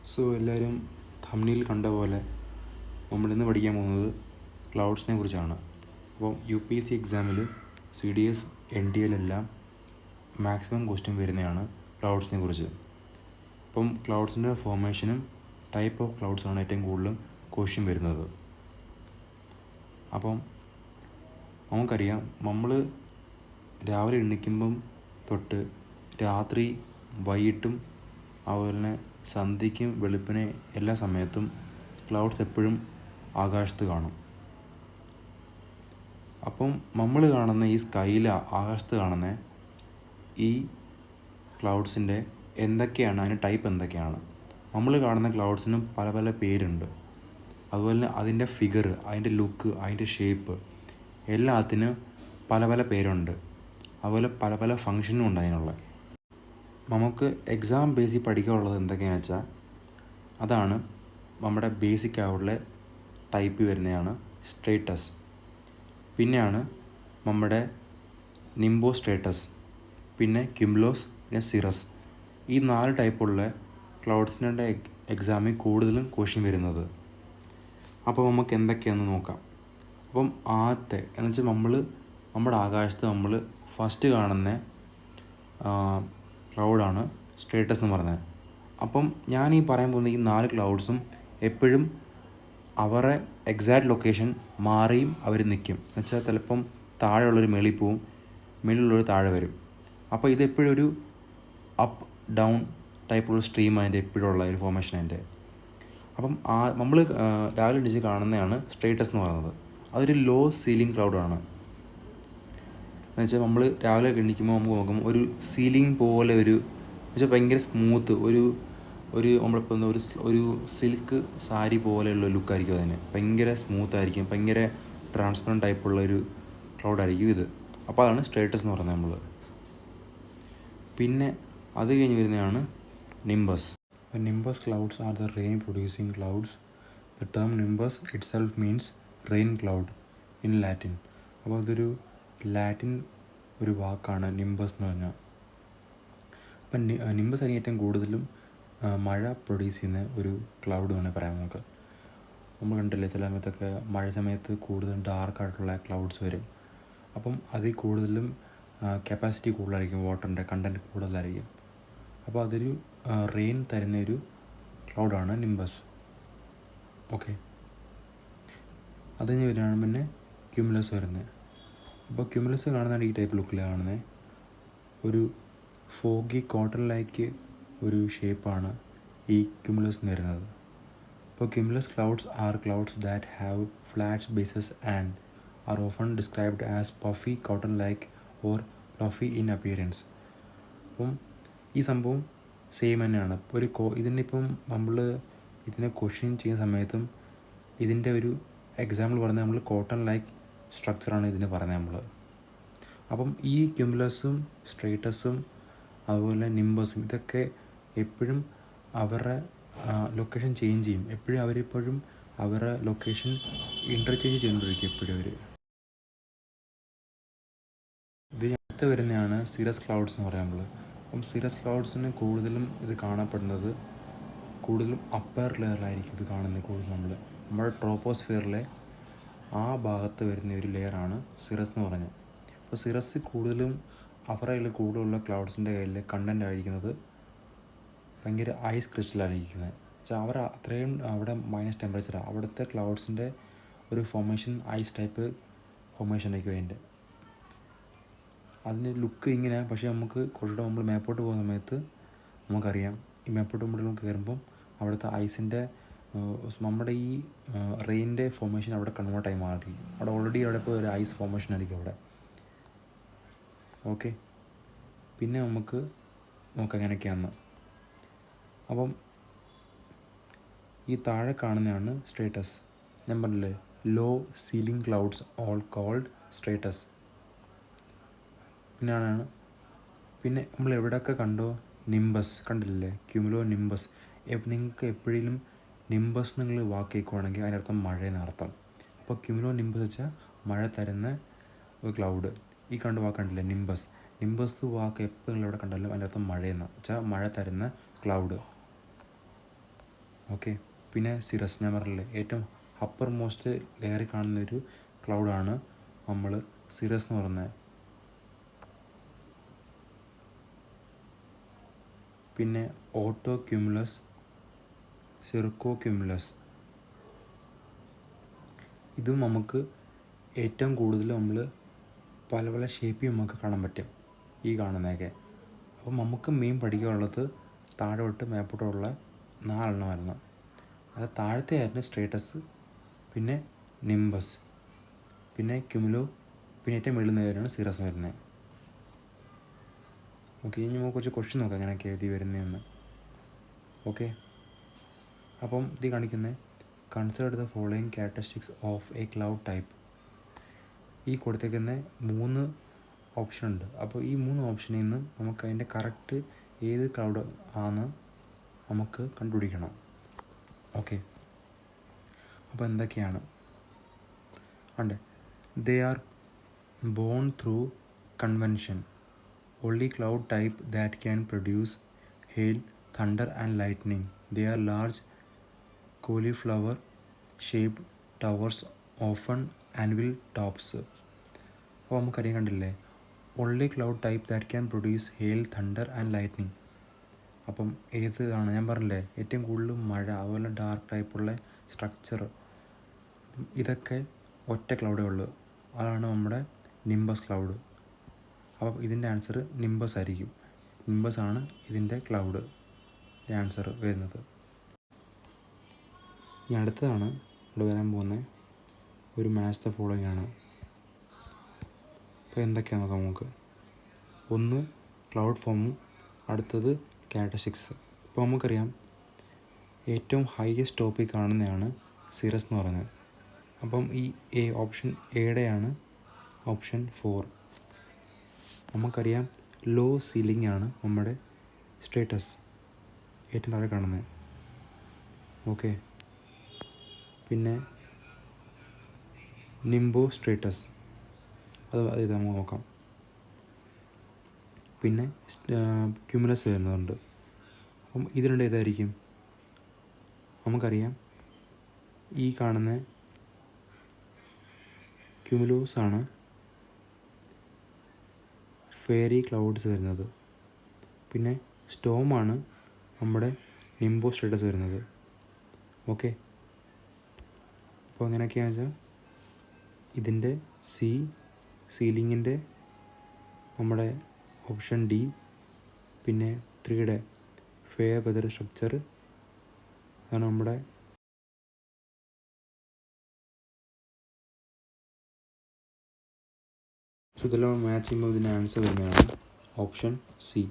So എല്ലാവരും thumbnail കണ്ട പോലെ നമ്മളിന്ന് പഠിക്കാൻ പോകുന്നത് ക്ലൗഡ്സിനെ കുറിച്ചാണ്. അപ്പം UPSC എക്സാമിൽ CDS NDL എല്ലാം മാക്സിമം ക്വസ്റ്റ്യൻ വരുന്നതാണ് ക്ലൗഡ്സിനെ കുറിച്ച്. അപ്പം ക്ലൗഡ്സിൻ്റെ ഫോർമേഷനും ടൈപ്പ് ഓഫ് ക്ലൗഡ്സാണ് ഏറ്റവും കൂടുതലും ക്വസ്റ്റ്യൻ വരുന്നത്. അപ്പം നമുക്കറിയാം, നമ്മൾ രാവിലെ എണീക്കുമ്പം തൊട്ട് രാത്രി വൈകിട്ടും അതുപോലെ തന്നെ സന്ധ്യയ്ക്കും വെളുപ്പിനെ എല്ലാ സമയത്തും ക്ലൗഡ്സ് എപ്പോഴും ആകാശത്ത് കാണും. അപ്പം നമ്മൾ കാണുന്ന ഈ സ്കൈയിൽ ആകാശത്ത് കാണുന്ന ഈ ക്ലൗഡ്സിൻ്റെ എന്തൊക്കെയാണ്, അതിൻ്റെ ടൈപ്പ് എന്തൊക്കെയാണ്? നമ്മൾ കാണുന്ന ക്ലൗഡ്സിന് പല പല പേരുണ്ട്. അതുപോലെ തന്നെ അതിൻ്റെ ഫിഗർ, അതിൻ്റെ ലുക്ക്, അതിൻ്റെ ഷേപ്പ് എല്ലാത്തിനും പല പല പേരുണ്ട്. അതുപോലെ പല പല ഫങ്ഷനും ഉണ്ട് അതിനുള്ള. നമുക്ക് എക്സാം ബേസിൽ പഠിക്കാനുള്ളത് എന്തൊക്കെയാണെന്ന് വെച്ചാൽ അതാണ് നമ്മുടെ ബേസിക് ആയിട്ടുള്ള ടൈപ്പ് വരുന്നതാണ് സ്ട്രേറ്റസ്. പിന്നെയാണ് നമ്മുടെ നിംബോ സ്ട്രേറ്റസ്, പിന്നെ ക്യുമുലോസ്, പിന്നെ സിറസ്. ഈ 4 ടൈപ്പുള്ള ക്ലൗഡ്സിൻ്റെ എക്സാമിൽ കൂടുതലും ക്വസ്റ്റ്യൻ വരുന്നത്. അപ്പോൾ നമുക്ക് എന്തൊക്കെയാണെന്ന് നോക്കാം. അപ്പം ആദ്യത്തെ എന്ന് വെച്ചാൽ നമ്മുടെ ആകാശത്ത് നമ്മൾ ഫസ്റ്റ് കാണുന്ന ക്ലൗഡാണ് സ്ട്രേറ്റസ് എന്ന് പറയുന്നത്. അപ്പം ഞാൻ ഈ പറയാൻ പോകുന്ന ഈ 4 ക്ലൗഡ്സും എപ്പോഴും അവരുടെ എക്സാക്റ്റ് ലൊക്കേഷൻ മാറിയും അവർ നിൽക്കും. എന്നുവെച്ചാൽ ചിലപ്പം താഴെയുള്ളൊരു മേളിൽ പോവും, മേളിലുള്ളൊരു താഴെ വരും. അപ്പോൾ ഇതെപ്പോഴും ഒരു അപ്പ് ഡൗൺ ടൈപ്പുള്ള സ്ട്രീം അതിൻ്റെ എപ്പോഴുള്ള ഒരു ഫോർമേഷൻ അതിൻ്റെ. അപ്പം നമ്മൾ രാവിലെ എണീച്ച് കാണുന്നതാണ് സ്ട്രേറ്റസ് എന്ന് പറയുന്നത്. അതൊരു ലോ സീലിംഗ് ക്ലൗഡാണ്. എന്നുവെച്ചാൽ നമ്മൾ രാവിലെ എണീക്കുമ്പോൾ നമുക്ക് നോക്കുമ്പോൾ ഒരു സീലിംഗ് പോലെ എന്നുവെച്ചാൽ ഭയങ്കര സ്മൂത്ത് നമ്മളിപ്പോൾ ഒരു സിൽക്ക് സാരി പോലെയുള്ള ലുക്കായിരിക്കും അതിന്. ഭയങ്കര സ്മൂത്തായിരിക്കും, ഭയങ്കര ട്രാൻസ്പെറൻറ്റ് ടൈപ്പുള്ള ഒരു ക്ലൗഡായിരിക്കും ഇത്. അപ്പോൾ അതാണ് സ്ട്രേറ്റസ് എന്ന് പറയുന്നത് നമ്മൾ. പിന്നെ അത് കഴിഞ്ഞ് വരുന്നതാണ് nimbus. Nimbus clouds are the rain producing clouds. The term nimbus it self means rain cloud in Latin. അപ്പോൾ അതൊരു ലാറ്റിൻ ഒരു വാക്കാണ് നിംബസ് എന്ന് പറഞ്ഞാൽ. അപ്പം നിംബസ് ആയിരിക്കും ഏറ്റവും കൂടുതലും മഴ പ്രൊഡ്യൂസ് ചെയ്യുന്ന ഒരു ക്ലൗഡ് വേണമെങ്കിൽ പറയാം നമുക്ക്. നമ്മൾ കണ്ടില്ലേ, ചില സമയത്തൊക്കെ മഴ സമയത്ത് കൂടുതലും ഡാർക്കായിട്ടുള്ള ക്ലൗഡ്സ് വരും. അപ്പം അതിൽ കൂടുതലും കപ്പാസിറ്റി കൂടുതലായിരിക്കും, വാട്ടറിൻ്റെ കണ്ടൻറ്റ് കൂടുതലായിരിക്കും. അപ്പോൾ അതൊരു റെയിൻ തരുന്നൊരു ക്ലൗഡാണ് നിംബസ്. ഓക്കെ, അത് കഴിഞ്ഞ് വരികയാണ് പിന്നെ ക്യുമുലസ് വരുന്നത്. അപ്പോൾ ക്യുമുലസ് കാണുന്നതാണ് ഈ ടൈപ്പ് ലുക്കിൽ കാണുന്നത്. ഒരു ഫോഗി കോട്ടൺ ലൈക്ക് ഒരു ഷേപ്പാണ് ഈ ക്യുമുലസ് എന്ന് വരുന്നത്. അപ്പോൾ cumulus clouds R clouds that have flat bases and are often described as puffy cotton like or fluffy in appearance. അപ്പം ഈ സംഭവം സെയിം തന്നെയാണ്. ഇതിനിപ്പം നമ്മൾ ഇതിനെ ക്വസ്റ്റ്യൻ ചെയ്യുന്ന സമയത്തും ഇതിൻ്റെ ഒരു എക്സാമ്പിൾ പറയുന്നത് നമ്മൾ കോട്ടൺ ലൈക്ക് സ്ട്രക്ചറാണ് ഇതിന് പറയുന്നത് നമ്മൾ. അപ്പം ഈ ക്യുമുലസും സ്ട്രേറ്റസും അതുപോലെ നിംബസും ഇതൊക്കെ എപ്പോഴും അവരുടെ ലൊക്കേഷൻ ചേഞ്ച് ചെയ്യും. അവരെപ്പോഴും അവരുടെ ലൊക്കേഷൻ ഇൻ്റർചേഞ്ച് ചെയ്തുകൊണ്ടിരിക്കും എപ്പോഴും അവർ. ഇത് അടുത്ത് വരുന്നതാണ് സിറസ് ക്ലൗഡ്സ് എന്ന് പറയുമ്പോൾ. അപ്പം സിറസ് ക്ലൗഡ്സിന് കൂടുതലും ഇത് കാണപ്പെടുന്നത് കൂടുതലും അപ്പർ ലെയറിലായിരിക്കും ഇത് കാണുന്നത്. കൂടുതലും നമ്മുടെ ട്രോപ്പോസ്ഫിയറിലെ ആ ഭാഗത്ത് വരുന്ന ഒരു ലെയറാണ് സിറസ് എന്ന് പറഞ്ഞത്. അപ്പോൾ സിറസ് കൂടുതലും അവരുടെ കയ്യിൽ കൂടുതലുള്ള ക്ലൗഡ്സിൻ്റെ കയ്യിൽ കണ്ടൻ്റ് ആയിരിക്കുന്നത് ഭയങ്കര ഐസ് ക്രിസ്റ്റലായിരിക്കുന്നത്. വെച്ചാൽ അവർ അത്രയും അവിടെ മൈനസ് ടെമ്പറേച്ചറാണ്. അവിടുത്തെ ക്ലൗഡ്സിൻ്റെ ഒരു ഫോർമേഷൻ ഐസ് ടൈപ്പ് ഫോർമേഷൻ ആയിരിക്കും അതിൻ്റെ ലുക്ക് ഇങ്ങനെ. പക്ഷേ നമുക്ക് കുറച്ചുകൂടെ നമ്മൾ മേപ്പോട്ട് പോകുന്ന സമയത്ത് നമുക്കറിയാം, ഈ മേപ്പോട്ട് നമുക്ക് കയറുമ്പം അവിടുത്തെ ഐസിൻ്റെ നമ്മുടെ ഈ റെയിൻ്റെ ഫോർമേഷൻ അവിടെ കൺവേർട്ടായി മാറിയിരിക്കും. അവിടെ ഓൾറെഡി അവിടെ ഇപ്പോൾ ഒരു ഐസ് ഫോർമേഷൻ ആയിരിക്കും അവിടെ. ഓക്കെ, പിന്നെ നമുക്ക് നോക്കാം എങ്ങനെയൊക്കെയാണെന്ന്. അപ്പം ഈ താഴെ കാണുന്നതാണ് സ്ട്രേറ്റസ്. ഞാൻ പറഞ്ഞില്ലേ, low ceiling clouds all called stratus. പിന്നെ നമ്മൾ എവിടെയൊക്കെ കണ്ടോ നിംബസ് കണ്ടില്ലേ, ക്യുമുലോ നിംബസ്. നിങ്ങൾക്ക് എപ്പോഴേലും നിംബസ് നിങ്ങൾ വാക്ക് കേൾക്കുവാണെങ്കിൽ അതിനർത്ഥം മഴയെന്നർത്ഥം. അപ്പോൾ ക്യുമുലോ നിംബസ് വെച്ചാൽ മഴ തരുന്ന ഒരു ക്ലൗഡ്. ഈ വാക്കണ്ടില്ലേ നിംബസ് വാക്ക് എപ്പോൾ നിങ്ങൾ എവിടെ കണ്ടാലും അതിനർത്ഥം മഴയെന്ന് വെച്ചാൽ മഴ തരുന്ന ക്ലൗഡ്. ഓക്കെ. പിന്നെ സിറസ് ഞാൻ പറഞ്ഞില്ലേ, ഏറ്റവും അപ്പർ മോസ്റ്റ് ലെയറിൽ കാണുന്നൊരു ക്ലൗഡാണ് നമ്മൾ സിറസ് എന്ന് പറയുന്നത്. പിന്നെ ഓട്ടോ ക്യുമുലസ്, സിർക്കോ ക്യുമുലസ്, ഇതും നമുക്ക് ഏറ്റവും കൂടുതൽ നമ്മൾ പല പല ഷേപ്പിൽ നമുക്ക് കാണാൻ പറ്റും ഈ കാണുന്നതൊക്കെ. അപ്പം നമുക്ക് മെയിൻ പഠിക്കാനുള്ളത് താഴെ തൊട്ട് മേപ്പോട്ടുള്ള 4 അത് താഴത്തെ ആയിരുന്നു സ്ട്രേറ്റസ്, പിന്നെ നിംബസ്, പിന്നെ ക്യുമുലോ, പിന്നെ ഏറ്റവും മുകളിൽ നിന്ന് സിറസ് വരുന്നത്. ഓക്കെ, ഇനി നമുക്ക് കുറച്ച് ക്വസ്റ്റ്യൻ നോക്കാം അങ്ങനെയൊക്കെ എഴുതി വരുന്നതെന്ന്. ഓക്കെ, അപ്പം ഇത് കാണിക്കുന്നത് consider the following characteristics of A cloud type. ഈ കൊടുത്തേക്കുന്ന 3 ഓപ്ഷൻ ഉണ്ട്. അപ്പോൾ ഈ 3 ഓപ്ഷനിൽ നിന്ന് നമുക്ക് അതിൻ്റെ കറക്റ്റ് ഏത് ക്ലൗഡ് ആണ് നമുക്ക് കണ്ടുപിടിക്കണം. ഓക്കെ, അപ്പോൾ എന്തൊക്കെയാണ് ഉണ്ട്? They are bone through convention, only cloud type that can produce hail, thunder and lightning. They are large cauliflower shaped towers, often anvil tops. അപ്പോൾ നമുക്കറിയാൻ കണ്ടില്ലേ, only cloud type that can produce hail, thunder and lightning. അപ്പം ഏതാണ് ഞാൻ പറഞ്ഞില്ലേ, ഏറ്റവും കൂടുതൽ മഴ, അതുപോലെ ഡാർക്ക് ടൈപ്പുള്ള സ്ട്രക്ചർ, ഇതൊക്കെ ഒറ്റ ക്ലൗഡേ ഉള്ളൂ. അതാണ് നമ്മുടെ നിംബസ് ക്ലൗഡ്. അപ്പോൾ ഇതിൻ്റെ ആൻസർ നിംബസ് ആയിരിക്കും. നിംബസ് ആണ് ഇതിൻ്റെ ക്ലൗഡ് ആൻസർ വരുന്നത്. ഇനി അടുത്തതാണ് ഇവിടെ വരാൻ പോകുന്നത് ഒരു മാച്ച് ദ ഫോളോയിങ് ആണ്. അപ്പോൾ എന്തൊക്കെയാണ് നോക്കാം നമുക്ക്. ഒന്ന് ക്ലൗഡ് ഫോമും, അടുത്തത് ക്യാരക്ടറിസ്റ്റിക്സ്. ഇപ്പോൾ നമുക്കറിയാം ഏറ്റവും ഹൈയസ്റ്റ് ടോപ്പിൽ കാണുന്നതാണ് സിറസ് എന്ന് പറയുന്നത്. അപ്പം ഈ ഓപ്ഷൻ എയുടെയാണ് ഓപ്ഷൻ 4. നമുക്കറിയാം ലോ സീലിംഗ് ആണ് നമ്മുടെ സ്ട്രേറ്റസ്, ഏറ്റവും താഴെ കാണുന്നത്. ഓക്കെ, പിന്നെ നിംബോ സ്ട്രേറ്റസ്, അത് നമുക്ക് നോക്കാം. പിന്നെ ക്യുമുലസ് വരുന്നുണ്ട്. അപ്പം ഇതിലുണ്ട് ഏതായിരിക്കും? നമുക്കറിയാം ഈ കാണുന്ന ക്യുമുലോസ് ആണ് ഫെയറി ക്ലൗഡ്സ് വരുന്നത്. പിന്നെ സ്റ്റോമാണ് നമ്മുടെ നിംബോ സ്ട്രേറ്റസ് വരുന്നത്. ഓക്കെ, അപ്പോൾ എങ്ങനെയൊക്കെയാണെന്ന് വെച്ചാൽ ഇതിൻ്റെ സീലിങ്ങിൻ്റെ നമ്മുടെ ഓപ്ഷൻ ഡി, പിന്നെ 3യുടെ ഫെയർ വെതർ സ്ട്രക്ചർ ആണ് നമ്മുടെ ഇതെല്ലാം മാച്ച് ചെയ്യുമ്പോൾ ഇതിൻ്റെ ആൻസർ വരുന്നതാണ് ഓപ്ഷൻ സി.